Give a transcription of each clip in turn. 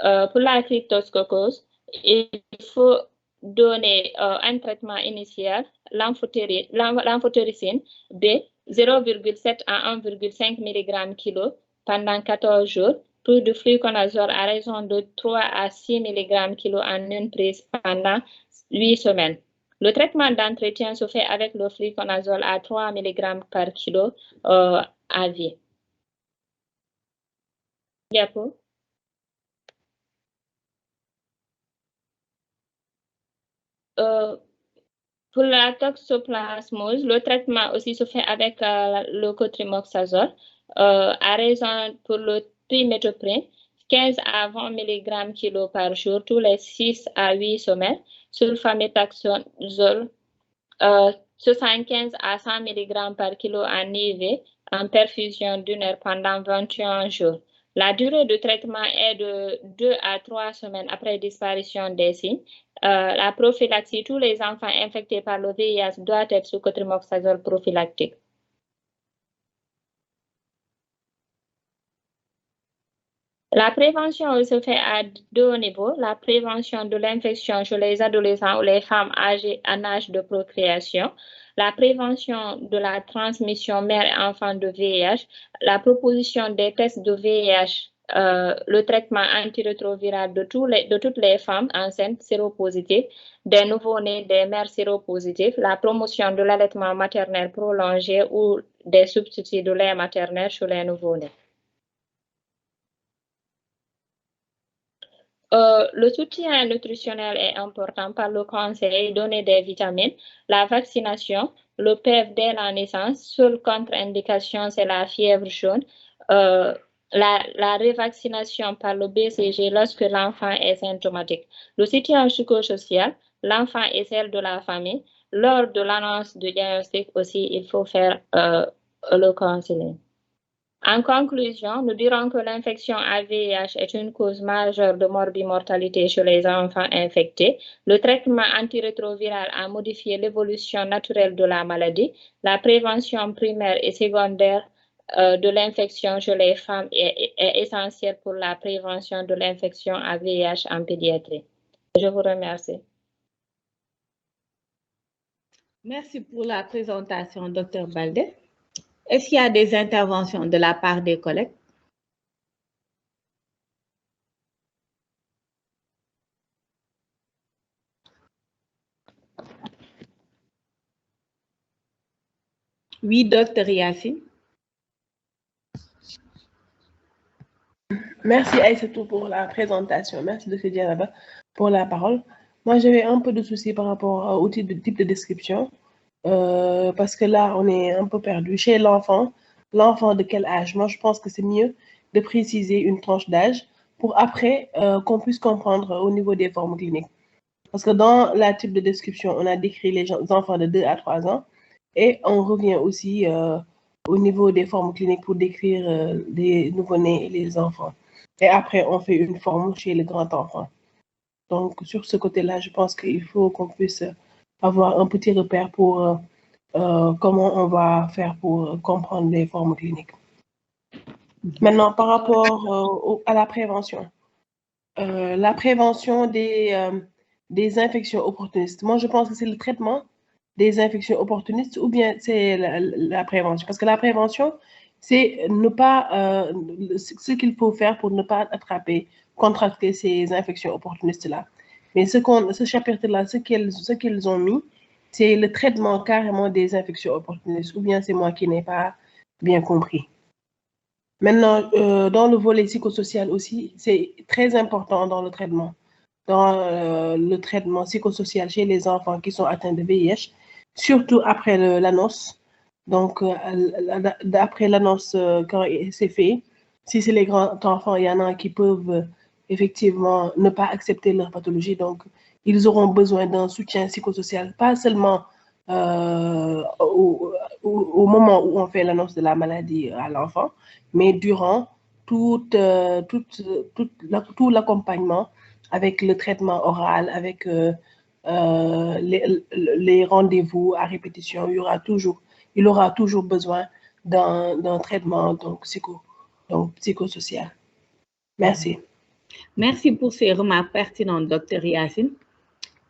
Pour la cryptococcose, il faut donner un traitement initial, l'amphotericine B, 0,7 à 1,5 mg kg pendant 14 jours, puis de fluconazole à raison de 3 à 6 mg kg en une prise pendant 8 semaines. Le traitement d'entretien se fait avec le fluconazole à 3 mg par kilo à vie. Diapo. Pour la toxoplasmose, le traitement aussi se fait avec le cotrimoxazole à raison pour le trimethoprim, 15 à 20 mg kg par jour, tous les 6 à 8 semaines. Sulfamétaxazole, 75 à 100 mg par kilo en IV, en perfusion d'une heure pendant 21 jours. La durée de traitement est de 2 à 3 semaines après disparition des signes. La prophylaxie, tous les enfants infectés par le VIH doivent être sous cotrimoxazole prophylactique. La prévention se fait à deux niveaux. La prévention de l'infection chez les adolescents ou les femmes âgées en âge de procréation. La prévention de la transmission mère-enfant de VIH. La proposition des tests de VIH. Le traitement antirétroviral de toutes les femmes enceintes séropositives, des nouveau-nés, des mères séropositives, la promotion de l'allaitement maternel prolongé ou des substituts de lait maternel chez les nouveau-nés. Le soutien nutritionnel est important par le conseil, donner des vitamines, la vaccination, le PEV dès la naissance, seule contre-indication, c'est la fièvre jaune, la révaccination par le BCG lorsque l'enfant est symptomatique. Le soutien psychosocial, l'enfant et celle de la famille. Lors de l'annonce du diagnostic aussi, il faut faire le counseling. En conclusion, nous dirons que l'infection à VIH est une cause majeure de morbimortalité chez les enfants infectés. Le traitement antirétroviral a modifié l'évolution naturelle de la maladie. La prévention primaire et secondaire de l'infection chez les femmes est essentielle pour la prévention de l'infection à VIH en pédiatrie. Je vous remercie. Merci pour la présentation, Dr. Baldé. Est-ce qu'il y a des interventions de la part des collègues? Oui, Dr. Yassine. Merci Aïssatou pour la présentation. Merci de Dr. là-bas pour la parole. Moi, j'avais un peu de soucis par rapport au type de description. Parce que là, on est un peu perdu. Chez l'enfant de quel âge? Moi, je pense que c'est mieux de préciser une tranche d'âge pour après qu'on puisse comprendre au niveau des formes cliniques. Parce que dans la type de description, on a décrit les enfants de 2 à 3 ans et on revient aussi au niveau des formes cliniques pour décrire les nouveau-nés et les enfants. Et après, on fait une forme chez les grands enfants. Donc, sur ce côté-là, je pense qu'il faut qu'on puisse avoir un petit repère pour comment on va faire pour comprendre les formes cliniques. Maintenant, par rapport à la prévention des infections opportunistes, moi, je pense que c'est le traitement des infections opportunistes ou bien c'est la prévention. Parce que la prévention, c'est ne pas ce qu'il faut faire pour ne pas contracter ces infections opportunistes-là. Mais ce chapitre-là, ce qu'ils ont mis, c'est le traitement carrément des infections opportunistes, ou bien c'est moi qui n'ai pas bien compris. Maintenant, dans le volet psychosocial aussi, c'est très important dans le traitement. Dans le traitement psychosocial chez les enfants qui sont atteints de VIH, surtout après l'annonce. Donc, après l'annonce, quand c'est fait, si c'est les grands enfants, il y en a qui peuvent effectivement ne pas accepter leur pathologie. Donc, ils auront besoin d'un soutien psychosocial, pas seulement au moment où on fait l'annonce de la maladie à l'enfant, mais durant tout l'accompagnement avec le traitement oral, avec les rendez-vous à répétition. Il aura toujours besoin d'un traitement psychosocial. Merci. Merci pour ces remarques pertinentes, Dr. Yacine.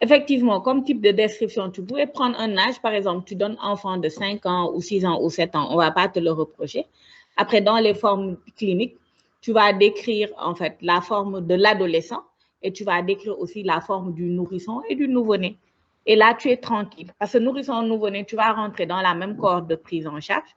Effectivement, comme type de description, tu pourrais prendre un âge, par exemple, tu donnes enfant de 5 ans ou 6 ans ou 7 ans, on ne va pas te le reprocher. Après, dans les formes cliniques, tu vas décrire en fait la forme de l'adolescent et tu vas décrire aussi la forme du nourrisson et du nouveau-né. Et là, tu es tranquille. Parce que nourrisson, nouveau-né, tu vas rentrer dans la même cohorte de prise en charge.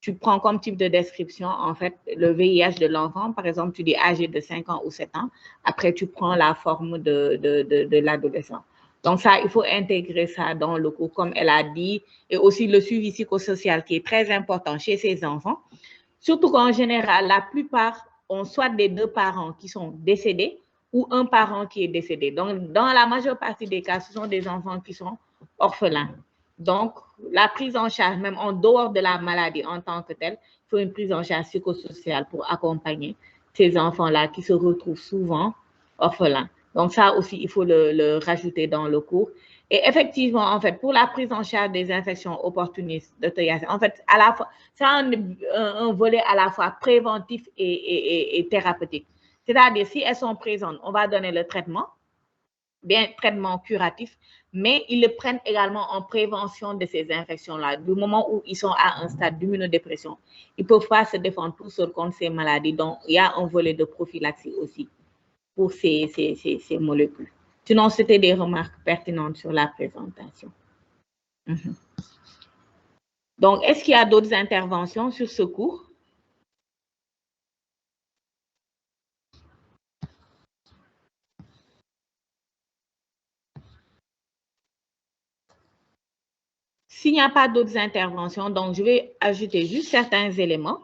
Tu prends comme type de description, en fait, le VIH de l'enfant. Par exemple, tu dis âgé de 5 ans ou 7 ans. Après, tu prends la forme de l'adolescent. Donc ça, il faut intégrer ça dans le cours, comme elle a dit, et aussi le suivi psychosocial qui est très important chez ces enfants. Surtout qu'en général, la plupart ont soit des deux parents qui sont décédés ou un parent qui est décédé. Donc, dans la majeure partie des cas, ce sont des enfants qui sont orphelins. Donc, la prise en charge, même en dehors de la maladie en tant que telle, il faut une prise en charge psychosociale pour accompagner ces enfants-là qui se retrouvent souvent orphelins. Donc, ça aussi, il faut le rajouter dans le cours. Et effectivement, en fait, pour la prise en charge des infections opportunistes, en fait, à la fois, c'est un volet à la fois préventif et thérapeutique. C'est-à-dire, si elles sont présentes, on va donner le traitement, bien traitement curatif, mais ils le prennent également en prévention de ces infections-là. Du moment où ils sont à un stade d'immunodépression, ils ne peuvent pas se défendre tout seuls contre ces maladies. Donc, il y a un volet de prophylaxie aussi pour ces molécules. Sinon, c'était des remarques pertinentes sur la présentation. Donc, est-ce qu'il y a d'autres interventions sur ce cours? S'il n'y a pas d'autres interventions, donc je vais ajouter juste certains éléments.